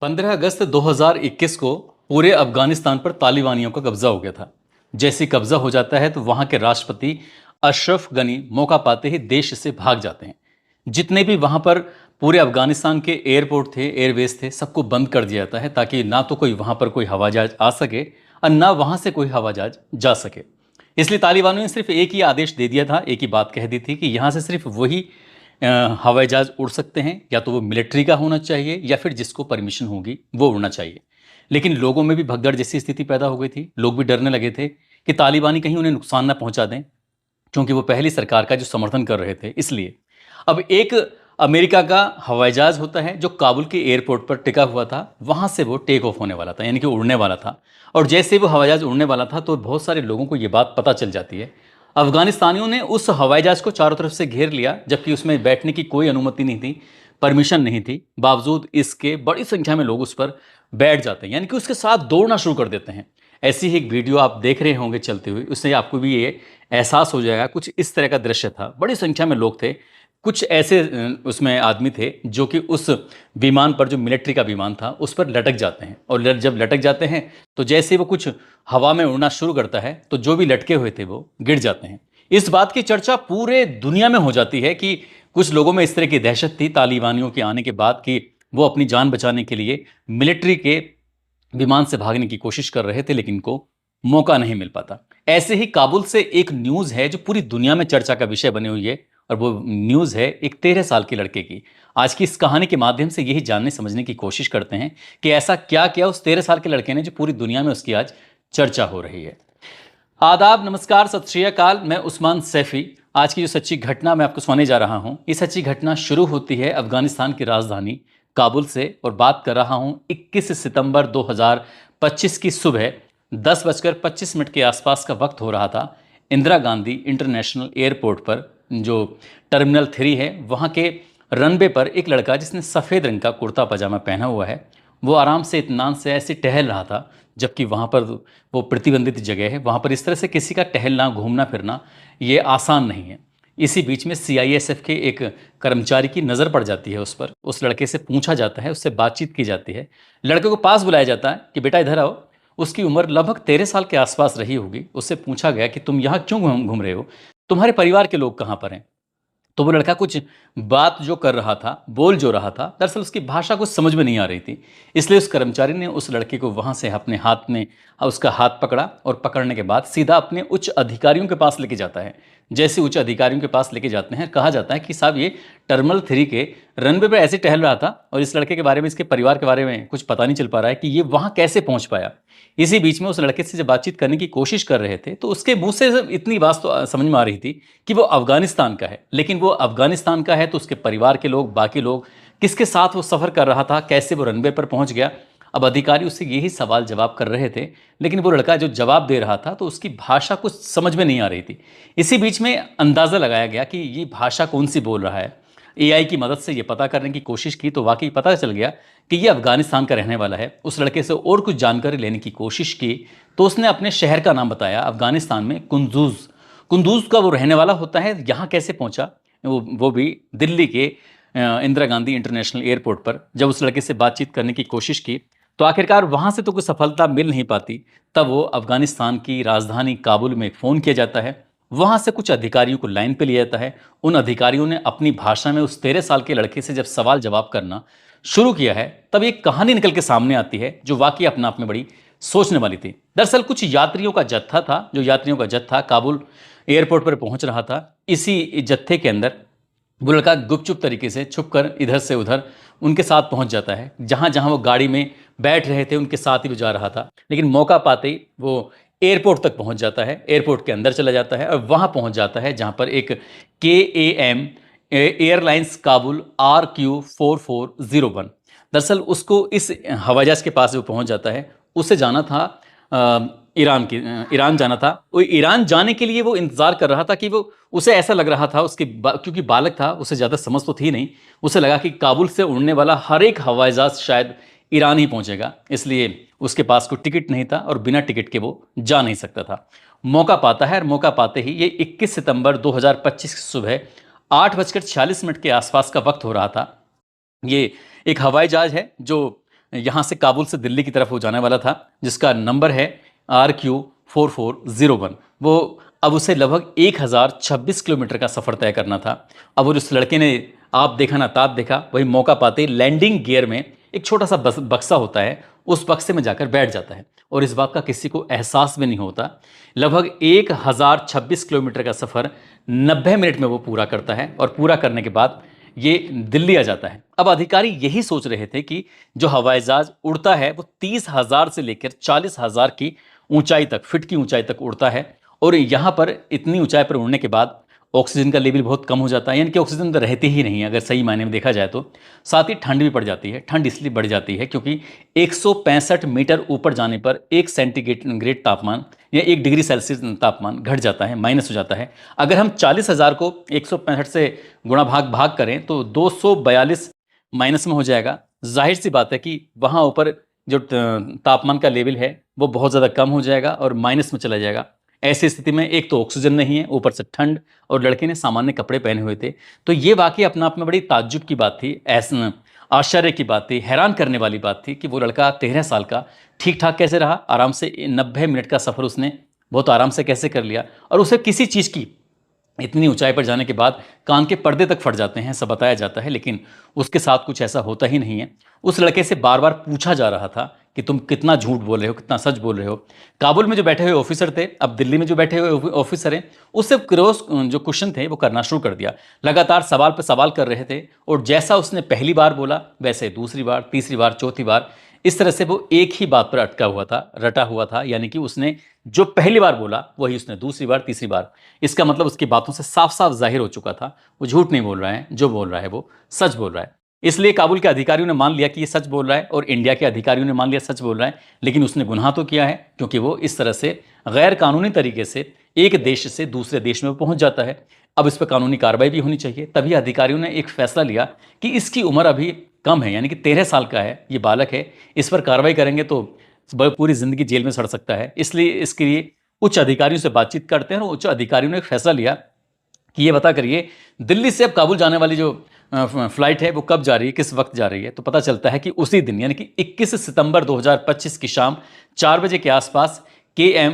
15 अगस्त 2021 को पूरे अफगानिस्तान पर तालिबानियों का कब्जा हो गया था। जैसे ही कब्जा हो जाता है तो वहां के राष्ट्रपति अशरफ गनी मौका पाते ही देश से भाग जाते हैं। जितने भी वहां पर पूरे अफगानिस्तान के एयरपोर्ट थे, एयरवेज थे, सबको बंद कर दिया जाता है ताकि ना तो कोई वहां पर कोई हवाई जहाज आ सके और ना वहां से कोई हवाई जहाज जा सके। इसलिए तालिबानों ने सिर्फ एक ही आदेश दे दिया था, एक ही बात कह दी थी कि यहां से सिर्फ वही हवाई जहाज उड़ सकते हैं, या तो वो मिलिट्री का होना चाहिए या फिर जिसको परमिशन होगी वो उड़ना चाहिए। लेकिन लोगों में भी भगदड़ जैसी स्थिति पैदा हो गई थी। लोग भी डरने लगे थे कि तालिबानी कहीं उन्हें नुकसान ना पहुंचा दें, क्योंकि वो पहली सरकार का जो समर्थन कर रहे थे। इसलिए अब एक अमेरिका का हवाई जहाज होता है जो काबुल के एयरपोर्ट पर टिका हुआ था, वहां से वो टेक ऑफ होने वाला था, यानी कि उड़ने वाला था। और जैसे वो हवाई जहाज उड़ने वाला था तो बहुत सारे लोगों को ये बात पता चल जाती है। अफगानिस्तानियों ने उस हवाई जहाज को चारों तरफ से घेर लिया, जबकि उसमें बैठने की कोई अनुमति नहीं थी, परमिशन नहीं थी। बावजूद इसके बड़ी संख्या में लोग उस पर बैठ जाते हैं, यानी कि उसके साथ दौड़ना शुरू कर देते हैं। ऐसी ही एक वीडियो आप देख रहे होंगे चलते हुए, उससे आपको भी ये एहसास हो जाएगा। कुछ इस तरह का दृश्य था, बड़ी संख्या में लोग थे। कुछ ऐसे उसमें आदमी थे जो कि उस विमान पर, जो मिलिट्री का विमान था, उस पर लटक जाते हैं। और जब लटक जाते हैं तो जैसे वो कुछ हवा में उड़ना शुरू करता है तो जो भी लटके हुए थे वो गिर जाते हैं। इस बात की चर्चा पूरे दुनिया में हो जाती है कि कुछ लोगों में इस तरह की दहशत थी तालिबानियों के आने के बाद कि वो अपनी जान बचाने के लिए मिलिट्री के विमान से भागने की कोशिश कर रहे थे, लेकिन इनको मौका नहीं मिल पाता। ऐसे ही काबुल से एक न्यूज़ है जो पूरी दुनिया में चर्चा का विषय बनी हुई है, और वो न्यूज़ है एक 13 साल के लड़के की। आज की इस कहानी के माध्यम से यही जानने समझने की कोशिश करते हैं कि ऐसा क्या किया उस 13 साल के लड़के ने जो पूरी दुनिया में उसकी आज चर्चा हो रही है। आदाब, नमस्कार, सत श्री अकाल। मैं उस्मान सैफी। आज की जो सच्ची घटना मैं आपको सुनाने जा रहा हूं, ये सच्ची घटना शुरू होती है अफगानिस्तान की राजधानी काबुल से, और बात कर रहा हूं 21 सितंबर 2025 की सुबह 10:25 के आसपास का वक्त हो रहा था। इंदिरा गांधी इंटरनेशनल एयरपोर्ट पर, जो टर्मिनल 3 है, वहाँ के रनवे पर एक लड़का जिसने सफ़ेद रंग का कुर्ता पजामा पहना हुआ है, वो आराम से इत्मीनान से ऐसे टहल रहा था। जबकि वहाँ पर वो प्रतिबंधित जगह है, वहाँ पर इस तरह से किसी का टहलना, घूमना फिरना ये आसान नहीं है। इसी बीच में सीआईएसएफ के एक कर्मचारी की नज़र पड़ जाती है उस पर। उस लड़के से पूछा जाता है, उससे बातचीत की जाती है। लड़के को पास बुलाया जाता है कि बेटा इधर आओ। उसकी उम्र लगभग 13 साल के आसपास रही होगी। उससे पूछा गया कि तुम यहाँ क्यों घूम रहे हो, तुम्हारे परिवार के लोग कहाँ पर हैं। तो वो लड़का कुछ बात जो कर रहा था, बोल जो रहा था, दरअसल उसकी भाषा कुछ समझ में नहीं आ रही थी। इसलिए उस कर्मचारी ने उस लड़के को वहाँ से अपने हाथ में उसका हाथ पकड़ा, और पकड़ने के बाद सीधा अपने उच्च अधिकारियों के पास लेके जाता है। जैसे उच्च अधिकारियों के पास लेके जाते हैं, कहा जाता है कि साहब ये टर्मिनल 3 के रनवे पे ऐसे टहल रहा था, और इस लड़के के बारे में, इसके परिवार के बारे में कुछ पता नहीं चल पा रहा है कि ये वहाँ कैसे पहुँच पाया। इसी बीच में उस लड़के से जब बातचीत करने की कोशिश कर रहे थे तो उसके मुंह से इतनी बात तो समझ में आ रही थी कि वो अफगानिस्तान का है। लेकिन वो अफगानिस्तान का है तो उसके परिवार के लोग, बाकी लोग, किसके साथ वो सफ़र कर रहा था, कैसे वो रनवे पर पहुंच गया। अब अधिकारी उससे यही सवाल जवाब कर रहे थे, लेकिन वो लड़का जो जवाब दे रहा था तो उसकी भाषा कुछ समझ में नहीं आ रही थी। इसी बीच में अंदाज़ा लगाया गया कि ये भाषा कौन सी बोल रहा है। एआई की मदद से ये पता करने की कोशिश की तो वाकई पता चल गया कि ये अफगानिस्तान का रहने वाला है। उस लड़के से और कुछ जानकारी लेने की कोशिश की तो उसने अपने शहर का नाम बताया, अफगानिस्तान में कुंदूज। कुंदूज का वो रहने वाला होता है। यहाँ कैसे पहुँचा, वो भी दिल्ली के इंदिरा गांधी इंटरनेशनल एयरपोर्ट पर। जब उस लड़के से बातचीत करने की कोशिश की तो आखिरकार वहाँ से तो कोई सफलता मिल नहीं पाती। तब वो अफगानिस्तान की राजधानी काबुल में फ़ोन किया जाता है। वहाँ से कुछ अधिकारियों को लाइन पे लिया जाता है। उन अधिकारियों ने अपनी भाषा में उस 13 साल के लड़के से जब सवाल जवाब करना शुरू किया है, तब एक कहानी निकल के सामने आती है जो वाकई अपने आप में बड़ी सोचने वाली थी। दरअसल कुछ यात्रियों का जत्था था, जो यात्रियों का जत्था काबुल एयरपोर्ट पर पहुंच रहा था। इसी जत्थे के अंदर वो लड़का गुपचुप तरीके से छुपकर इधर से उधर उनके साथ पहुंच जाता है। जहां जहां वो गाड़ी में बैठ रहे थे उनके साथ ही वो जा रहा था। लेकिन मौका पाते ही वो एयरपोर्ट तक पहुंच जाता है, एयरपोर्ट के अंदर चला जाता है और वहां पहुंच जाता है जहां पर एक KAM एयरलाइंस काबुल RQ4401, दरअसल उसको इस हवाई जहाज के पास वो पहुंच जाता है। उसे जाना था ईरान जाना था। वो ईरान जाने के लिए वो इंतज़ार कर रहा था कि वो, उसे ऐसा लग रहा था क्योंकि बालक था, उसे ज़्यादा समझ तो थी नहीं। उसे लगा कि काबुल से उड़ने वाला हर एक हवाई जहाज शायद ईरान ही पहुंचेगा, इसलिए उसके पास कोई टिकट नहीं था और बिना टिकट के वो जा नहीं सकता था। मौका पाता है, और मौका पाते ही ये 21 सितंबर 2025 की सुबह 8:46 के आसपास का वक्त हो रहा था। ये एक हवाई जहाज है जो यहाँ से काबुल से दिल्ली की तरफ वो जाने वाला था, जिसका नंबर है RQ4401। वो अब उसे लगभग 1026 किलोमीटर का सफ़र तय करना था। अब वो उस लड़के ने आप देखा ना ताप देखा, वही मौका पाते लैंडिंग गियर में एक छोटा सा बक्सा होता है, उस बक्से में जाकर बैठ जाता है और इस बात का किसी को एहसास भी नहीं होता। लगभग 1026 किलोमीटर का सफ़र 90 मिनट में वो पूरा करता है और पूरा करने के बाद ये दिल्ली आ जाता है। अब अधिकारी यही सोच रहे थे कि जो हवाई जहाज उड़ता है वो 30,000 से लेकर 40,000 की ऊंचाई तक, फीट की ऊंचाई तक उड़ता है और यहाँ पर इतनी ऊंचाई पर उड़ने के बाद ऑक्सीजन का लेवल बहुत कम हो जाता है, यानी कि ऑक्सीजन तो रहती ही नहीं है अगर सही मायने में देखा जाए तो। साथ ही ठंड भी पड़ जाती है। ठंड इसलिए बढ़ जाती है क्योंकि 165 मीटर ऊपर जाने पर 1 सेंटीग्रेड तापमान या 1 डिग्री सेल्सियस तापमान घट जाता है, माइनस हो जाता है। अगर हम 40,000 को 165 से गुणा भाग करें तो 242 माइनस में हो जाएगा। जाहिर सी बात है कि वहाँ ऊपर जो तापमान का लेवल है वो बहुत ज़्यादा कम हो जाएगा और माइनस में चला जाएगा। ऐसी स्थिति में एक तो ऑक्सीजन नहीं है, ऊपर से ठंड, और लड़के ने सामान्य कपड़े पहने हुए थे। तो ये वाकई अपने आप में बड़ी ताज्जुब की बात थी, ऐसा आश्चर्य की बात थी, हैरान करने वाली बात थी कि वो लड़का 13 साल का ठीक ठाक कैसे रहा, आराम से 90 मिनट का सफ़र उसने बहुत आराम से कैसे कर लिया। और उसे किसी चीज़ की इतनी ऊंचाई पर जाने के बाद कान के पर्दे तक फट जाते हैं, सब बताया जाता है, लेकिन उसके साथ कुछ ऐसा होता ही नहीं है। उस लड़के से बार बार पूछा जा रहा था कि तुम कितना झूठ बोल रहे हो, कितना सच बोल रहे हो। काबुल में जो बैठे हुए ऑफिसर थे, अब दिल्ली में जो बैठे हुए ऑफिसर हैं, उससे क्रॉस जो क्वेश्चन थे वो करना शुरू कर दिया। लगातार सवाल पर सवाल कर रहे थे और जैसा उसने पहली बार बोला वैसे दूसरी बार, तीसरी बार, चौथी बार, इस तरह से वो एक ही बात पर अटका हुआ था, रटा हुआ था। यानी कि उसने जो पहली बार बोला वही उसने दूसरी बार, तीसरी बार। इसका मतलब उसकी बातों से साफ साफ जाहिर हो चुका था वो झूठ नहीं बोल रहा है, जो बोल रहा है वो सच बोल रहा है। इसलिए काबुल के अधिकारियों ने मान लिया कि ये सच बोल रहा है और इंडिया के अधिकारियों ने मान लिया सच बोल रहा है। लेकिन उसने गुनाह तो किया है, क्योंकि वो इस तरह से गैर कानूनी तरीके से एक देश से दूसरे देश में पहुंच जाता है। अब इस पर कानूनी कार्रवाई भी होनी चाहिए। तभी अधिकारियों ने एक फैसला लिया कि इसकी उम्र अभी कम है, यानी कि 13 साल का है, ये बालक है, इस पर कार्रवाई करेंगे तो पूरी जिंदगी जेल में सड़ सकता है। इसलिए इसके लिए उच्च अधिकारियों से बातचीत करते हैं और उच्च अधिकारियों ने एक फैसला लिया कि ये बता करिए दिल्ली से अब काबुल जाने वाली जो फ्लाइट है वो कब जा रही है, किस वक्त जा रही है। तो पता चलता है कि उसी दिन यानी कि 21 सितंबर 2025 की शाम 4 बजे के आसपास KAM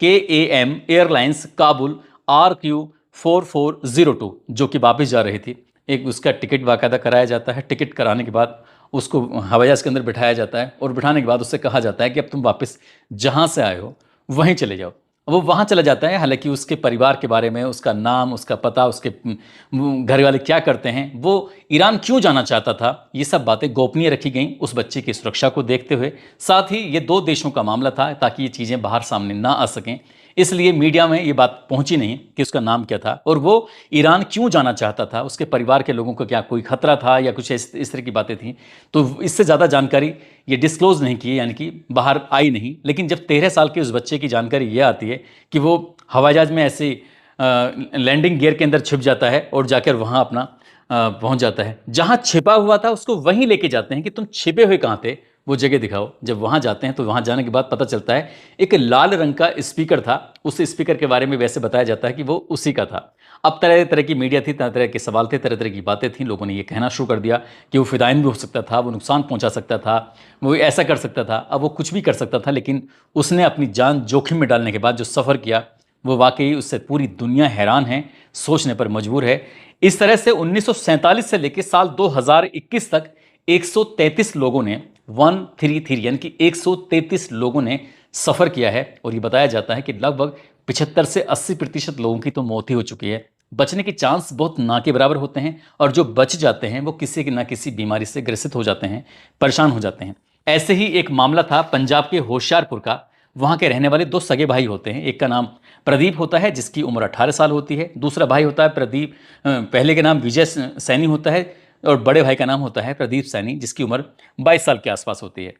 एयरलाइंस काबुल RQ4402 जो कि वापस जा रही थी, एक उसका टिकट बाकायदा कराया जाता है। टिकट कराने के बाद उसको हवाई जहाज़ के अंदर बिठाया जाता है और बिठाने के बाद उससे कहा जाता है कि अब तुम वापस जहाँ से आए हो वहीं चले जाओ। वो वहाँ चला जाता है। हालांकि उसके परिवार के बारे में, उसका नाम, उसका पता, उसके घर वाले क्या करते हैं, वो ईरान क्यों जाना चाहता था, ये सब बातें गोपनीय रखी गई उस बच्चे की सुरक्षा को देखते हुए। साथ ही ये 2 देशों का मामला था ताकि ये चीज़ें बाहर सामने ना आ सकें, इसलिए मीडिया में ये बात पहुंची नहीं कि उसका नाम क्या था और वो ईरान क्यों जाना चाहता था, उसके परिवार के लोगों को क्या कोई खतरा था या कुछ इस तरह की बातें थी। तो इससे ज़्यादा जानकारी ये डिस्क्लोज नहीं की, यानी कि बाहर आई नहीं। लेकिन जब 13 साल के उस बच्चे की जानकारी ये आती है कि वो हवाई जहाज़ में ऐसे लैंडिंग गियर के अंदर छिप जाता है और जाकर वहाँ अपना पहुँच जाता है, जहाँ छिपा हुआ था उसको वहीं लेके जाते हैं कि तुम छिपे हुए कहाँ थे, वो जगह दिखाओ। जब वहाँ जाते हैं तो वहाँ जाने के बाद पता चलता है एक लाल रंग का स्पीकर था। उस स्पीकर के बारे में वैसे बताया जाता है कि वो उसी का था। अब तरह तरह की मीडिया थी, तरह तरह के सवाल थे, तरह तरह की बातें थी। लोगों ने ये कहना शुरू कर दिया कि वो फिदाइन भी हो सकता था, वो नुकसान पहुंचा सकता था, वो ऐसा कर सकता था। अब वो कुछ भी कर सकता था, लेकिन उसने अपनी जान जोखिम में डालने के बाद जो सफ़र किया वो वाकई उससे पूरी दुनिया हैरान है, सोचने पर मजबूर है। इस तरह से 1947 से लेकर साल 2021 तक 133 लोगों ने 133 यानी कि 133 लोगों ने सफ़र किया है। और ये बताया जाता है कि लगभग 75 से 80% लोगों की तो मौत ही हो चुकी है। बचने के चांस बहुत ना के बराबर होते हैं और जो बच जाते हैं वो किसी ना किसी बीमारी से ग्रसित हो जाते हैं, परेशान हो जाते हैं। ऐसे ही एक मामला था पंजाब के होशियारपुर का। वहाँ के रहने वाले 2 सगे भाई होते हैं। एक का नाम प्रदीप होता है जिसकी उम्र 18 साल होती है। दूसरा भाई होता है प्रदीप, पहले के नाम विजय सैनी होता है और बड़े भाई का नाम होता है प्रदीप सैनी जिसकी उम्र 22 साल के आसपास होती है।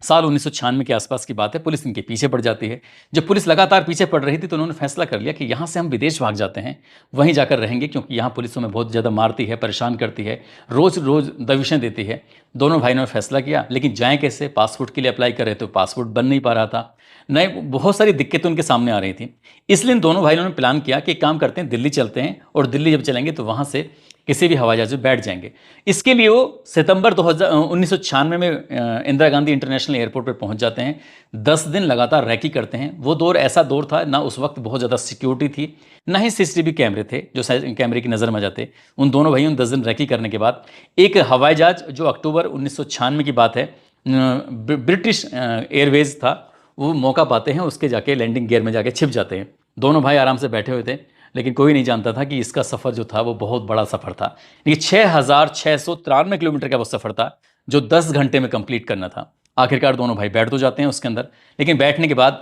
साल 1996 के आसपास की बात है। पुलिस इनके पीछे पड़ जाती है। जब पुलिस लगातार पीछे पड़ रही थी तो उन्होंने फैसला कर लिया कि यहाँ से हम विदेश भाग जाते हैं, वहीं जाकर रहेंगे, क्योंकि यहाँ पुलिस हमें बहुत ज़्यादा मारती है, परेशान करती है, रोज़ रोज़ दबिशें देती है। दोनों भाइयों ने फैसला किया, लेकिन जाएँ कैसे? पासपोर्ट के लिए अप्लाई कर रहे थे, पासपोर्ट बन नहीं पा रहा था, नए बहुत सारी दिक्कतें उनके सामने आ रही थी। इसलिए इन दोनों भाइयों ने प्लान किया कि एक काम करते हैं, दिल्ली चलते हैं और दिल्ली जब चलेंगे तो वहाँ से किसी भी हवाई जहाज में बैठ जाएंगे। इसके लिए वो सितंबर 1996 में इंदिरा गांधी इंटरनेशनल एयरपोर्ट पर पहुंच जाते हैं। 10 दिन लगातार रैकी करते हैं। वो दौर ऐसा दौर था, ना उस वक्त बहुत ज़्यादा सिक्योरिटी थी, ना ही सीसीटीवी कैमरे थे जो कैमरे की नज़र में जाते। उन दोनों भाइयों ने 10 दिन रैकी करने के बाद एक हवाई जहाज, जो अक्टूबर 1996 की बात है, ब्रिटिश एयरवेज था, वो मौका पाते हैं, उसके जाके लैंडिंग गियर में जाके छिप जाते हैं। दोनों भाई आराम से बैठे हुए थे, लेकिन कोई नहीं जानता था कि इसका सफ़र जो था वो बहुत बड़ा सफ़र था। ये 6,693 किलोमीटर का वो सफ़र था जो 10 घंटे में कंप्लीट करना था। आखिरकार दोनों भाई बैठ तो जाते हैं उसके अंदर, लेकिन बैठने के बाद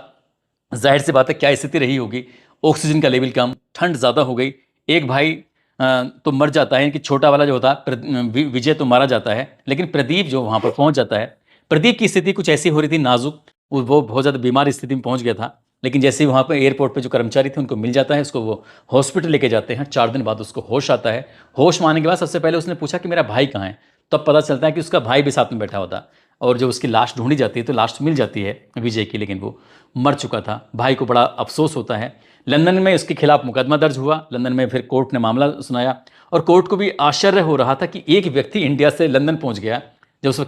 जाहिर सी बात है क्या स्थिति रही होगी। ऑक्सीजन का लेवल कम, ठंड ज़्यादा हो गई। एक भाई तो मर जाता है कि छोटा वाला जो होता है विजय तो मारा जाता है, लेकिन प्रदीप जो वहाँ पर पहुँच जाता है। प्रदीप की स्थिति कुछ ऐसी हो रही थी नाजुक, वो बहुत ज़्यादा बीमार स्थिति में पहुँच गया था। लेकिन जैसे ही वहाँ पर एयरपोर्ट पे जो कर्मचारी थे उनको मिल जाता है, उसको वो हॉस्पिटल लेके जाते हैं। 4 दिन बाद उसको होश आता है। होश में आने के बाद सबसे पहले उसने पूछा कि मेरा भाई कहाँ है। तब पता चलता है कि उसका भाई भी साथ में बैठा होता, और जब उसकी लाश ढूंढी जाती है तो लाश मिल जाती है विजय की, लेकिन वो मर चुका था। भाई को बड़ा अफसोस होता है। लंदन में उसके खिलाफ मुकदमा दर्ज हुआ। लंदन में फिर कोर्ट ने मामला सुनाया, और कोर्ट को भी आश्चर्य हो रहा था कि एक व्यक्ति इंडिया से लंदन पहुंच गया। जब उस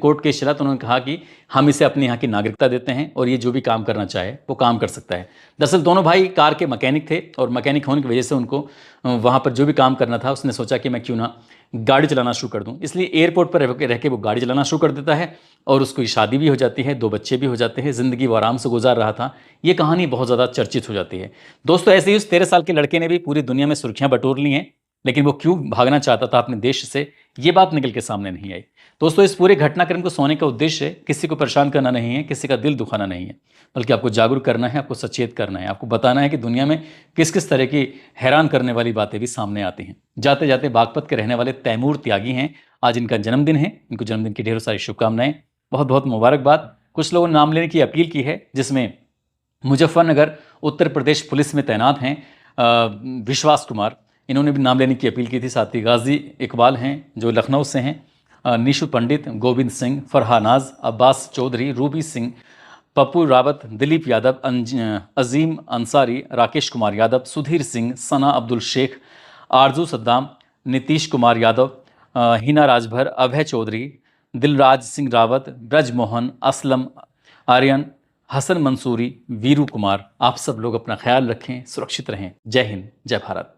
कोर्ट केस चला तो उन्होंने कहा कि हम इसे अपने यहाँ की नागरिकता देते हैं और ये जो भी काम करना चाहे वो काम कर सकता है। दरअसल दोनों भाई कार के मैकेनिक थे, और मैकेनिक होने की वजह से उनको वहाँ पर जो भी काम करना था, उसने सोचा कि मैं क्यों ना गाड़ी चलाना शुरू कर दूं। इसलिए एयरपोर्ट पर रह के वो गाड़ी चलाना शुरू कर देता है, और उसकी शादी भी हो जाती है, 2 बच्चे भी हो जाते हैं। ज़िंदगी वो आराम से गुजार रहा था। ये कहानी बहुत ज़्यादा चर्चित हो जाती है। दोस्तों, ऐसे ही उस 13 साल के लड़के ने भी पूरी दुनिया में सुर्खियां बटोर ली हैं, लेकिन वो क्यों भागना चाहता था अपने देश से, ये बात निकल के सामने नहीं आई। दोस्तों, इस पूरे घटनाक्रम को सोने का उद्देश्य किसी को परेशान करना नहीं है, किसी का दिल दुखाना नहीं है, बल्कि आपको जागरूक करना है, आपको सचेत करना है, आपको बताना है कि दुनिया में किस किस तरह की हैरान करने वाली बातें भी सामने आती हैं। जाते जाते बागपत के रहने वाले तैमूर त्यागी हैं, आज इनका जन्मदिन है। इनको जन्मदिन की ढेरों सारी शुभकामनाएं, बहुत बहुत मुबारकबाद। कुछ लोगों ने नाम लेने की अपील की है, जिसमें मुजफ्फरनगर उत्तर प्रदेश पुलिस में तैनात हैं विश्वास कुमार, इन्होंने भी नाम लेने की अपील की थी। साथ ही गाजी इकबाल हैं जो लखनऊ से हैं, निशु पंडित, गोविंद सिंह, फरहानाज, अब्बास चौधरी, रूबी सिंह, पप्पू रावत, दिलीप यादव, अजीम अंसारी, राकेश कुमार यादव, सुधीर सिंह, सना अब्दुल शेख, आरजू सद्दाम, नीतीश कुमार यादव, हिना राजभर, अभय चौधरी, दिलराज सिंह रावत, ब्रजमोहन, असलम, आर्यन, हसन मंसूरी, वीरू कुमार। आप सब लोग अपना ख्याल रखें, सुरक्षित रहें। जय हिंद, जय भारत।